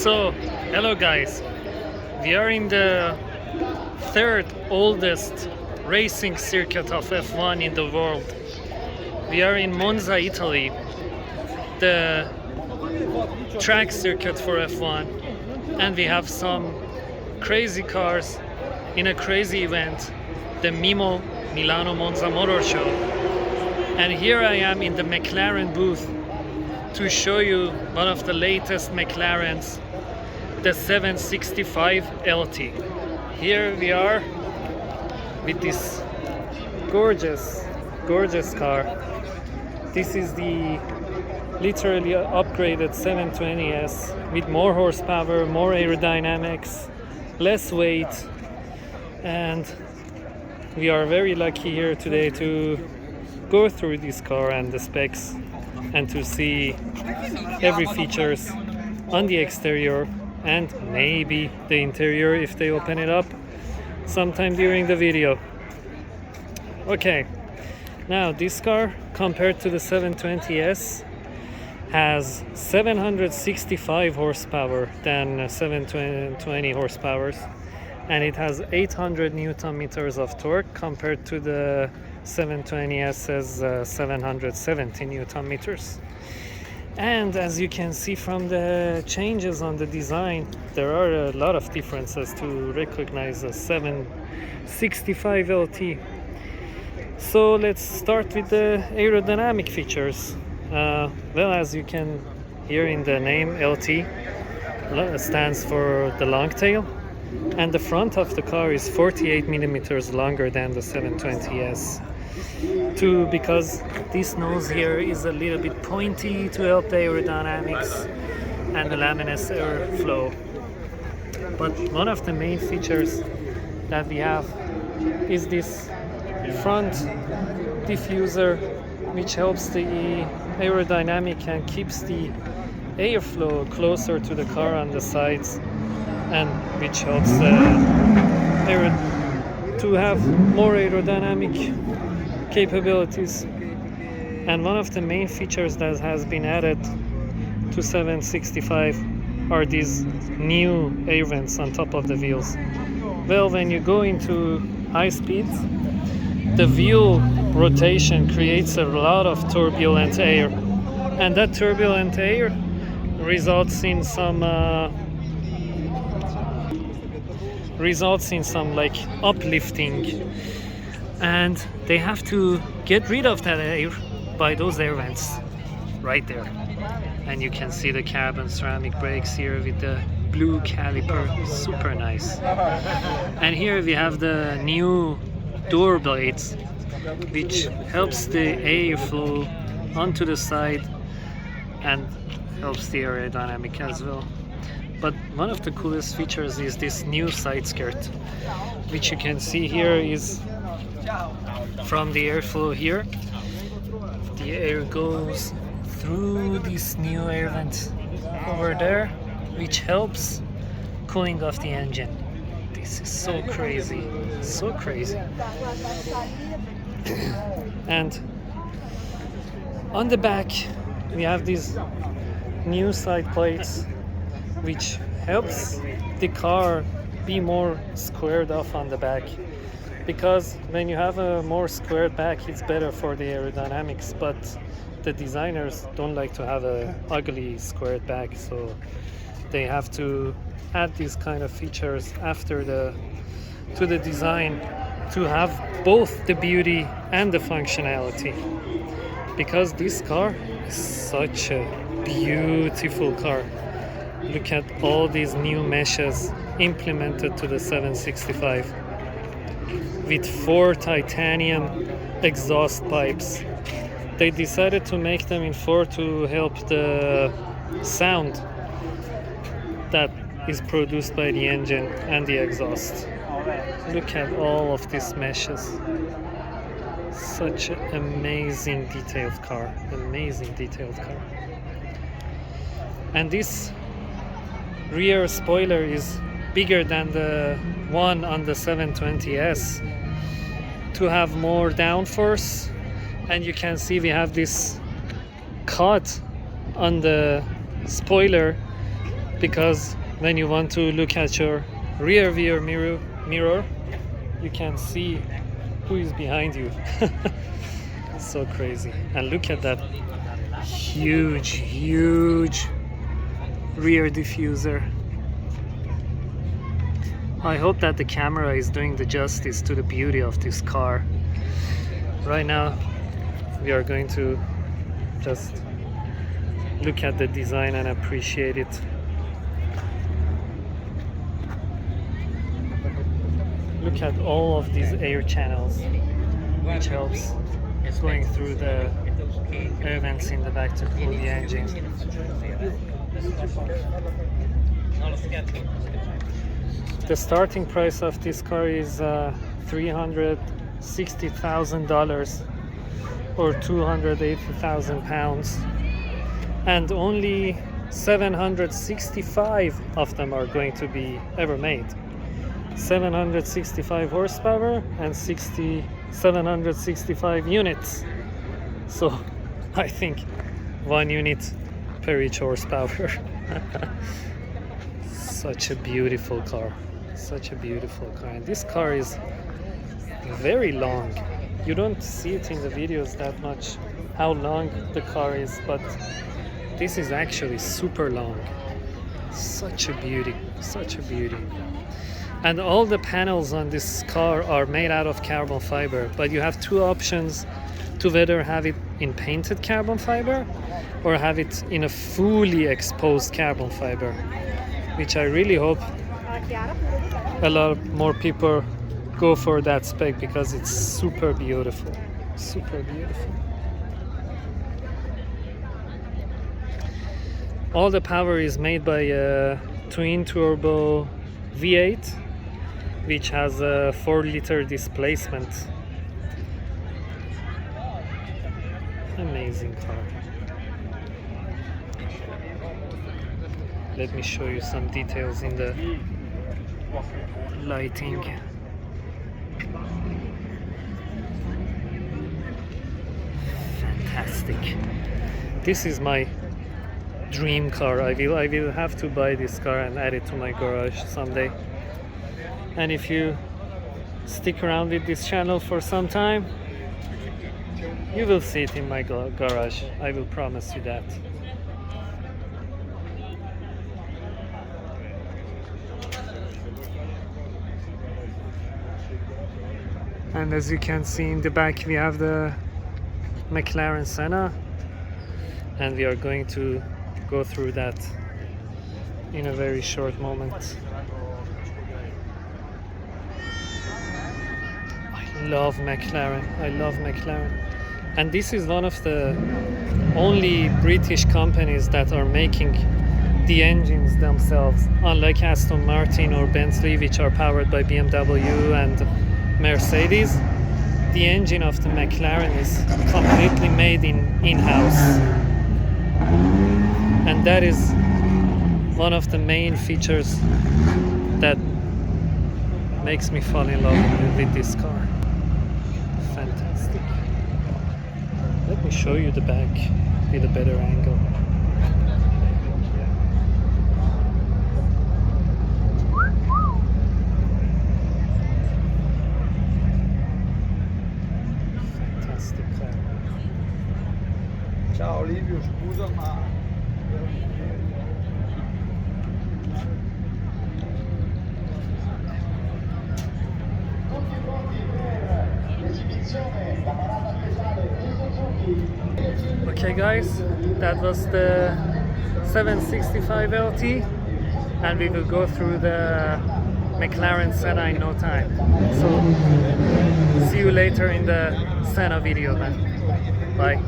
So, hello guys, we are in the third oldest racing circuit of F1 in the world. We are in Monza, Italy, the track circuit for F1, and we have some crazy cars in a crazy event, the Milano Monza Motor Show. And here I am in the McLaren booth to show you one of the latest McLarens, the 765 LT. Here we are with this gorgeous car. This is the literally upgraded 720S with more horsepower, more aerodynamics, less weight, and we are very lucky here today to go through this car and the specs and to see every features on the exterior and maybe the interior if they open it up sometime during the video. Okay, now this car compared to the 720S has 765 horsepower than 720 horsepower, and it has 800 Newton meters of torque compared to the 720S's 770 Newton meters. And as you can see from the changes on the design, there are a lot of differences to recognize a 765 LT. So let's start with the aerodynamic features. Well, as you can hear in the name, LT stands for the long tail, and the front of the car is 48 millimeters longer than the 720S. Because this nose here is a little bit pointy to help the aerodynamics and the laminar airflow. But one of the main features that we have is this front diffuser, which helps the aerodynamic and keeps the airflow closer to the car on the sides, and which helps to have more aerodynamic capabilities. And one of the main features that has been added to 765 are these new air vents on top of the wheels. Well, when you go into high speeds, the wheel rotation creates a lot of turbulent air, and that turbulent air results in some like uplifting, and they have to get rid of that air by those air vents right there. And you can see the carbon ceramic brakes here with the blue caliper, super nice. And here we have the new door blades, which helps the air flow onto the side and helps the aerodynamic as well. But one of the coolest features is this new side skirt, which you can see here is from the airflow here. The air goes through this new air vent over there, which helps cooling off the engine. This is so crazy, so crazy. And on the back we have these new side plates, which helps the car be more squared off on the back, because when you have a more squared back, it's better for the aerodynamics, but the designers don't like to have a ugly squared back, so they have to add these kind of features after to the design to have both the beauty and the functionality, because this car is such a beautiful car. Look at all these new meshes implemented to the 765 with 4 titanium exhaust pipes. They decided to make them in 4 to help the sound that is produced by the engine and the exhaust. Look at all of these meshes. Such an amazing detailed car, And this rear spoiler is bigger than the one on the 720S to have more downforce, and you can see we have this cut on the spoiler because when you want to look at your rear view mirror, you can see who is behind you. So crazy. And look at that huge rear diffuser. I hope that the camera is doing the justice to the beauty of this car. Right now we are going to just look at the design and appreciate it. Look at all of these air channels, which helps going through the air vents in the back to cool the engine. The starting price of this car is $360,000 or 280,000 pounds, and only 765 of them are going to be ever made. 765 horsepower and 765 units. So I think 1 unit per each horsepower. Such a beautiful car. Such a beautiful car. And this car is very long. You don't see it in the videos that much, how long the car is, but this is actually super long. Such a beauty. Such a beauty. And all the panels on this car are made out of carbon fiber, but you have two options to whether have it in painted carbon fiber or have it in a fully exposed carbon fiber, which I really hope a lot more people go for that spec, because it's super beautiful. Super beautiful. All the power is made by a twin turbo V8, which has a 4-liter displacement. Amazing car. Let me show you some details in the lighting. Fantastic. This is my dream car. I will have to buy this car and add it to my garage someday. And if you stick around with this channel for some time, you will see it in my garage. I will promise you that. And as you can see in the back, we have the McLaren Senna, and we are going to go through that in a very short moment. I love McLaren. I love McLaren. And this is one of the only British companies that are making the engines themselves, unlike Aston Martin or Bentley, which are powered by BMW and Mercedes. The engine of the McLaren is completely made in-house, and that is one of the main features that makes me fall in love with this car. Fantastic. Let me show you the back with a better angle. Fantastic car. Ciao Livio, scusa ma Okay guys, that was the 765 LT, and we will go through the McLaren Senna in no time. So see you later in the Senna video then. Bye.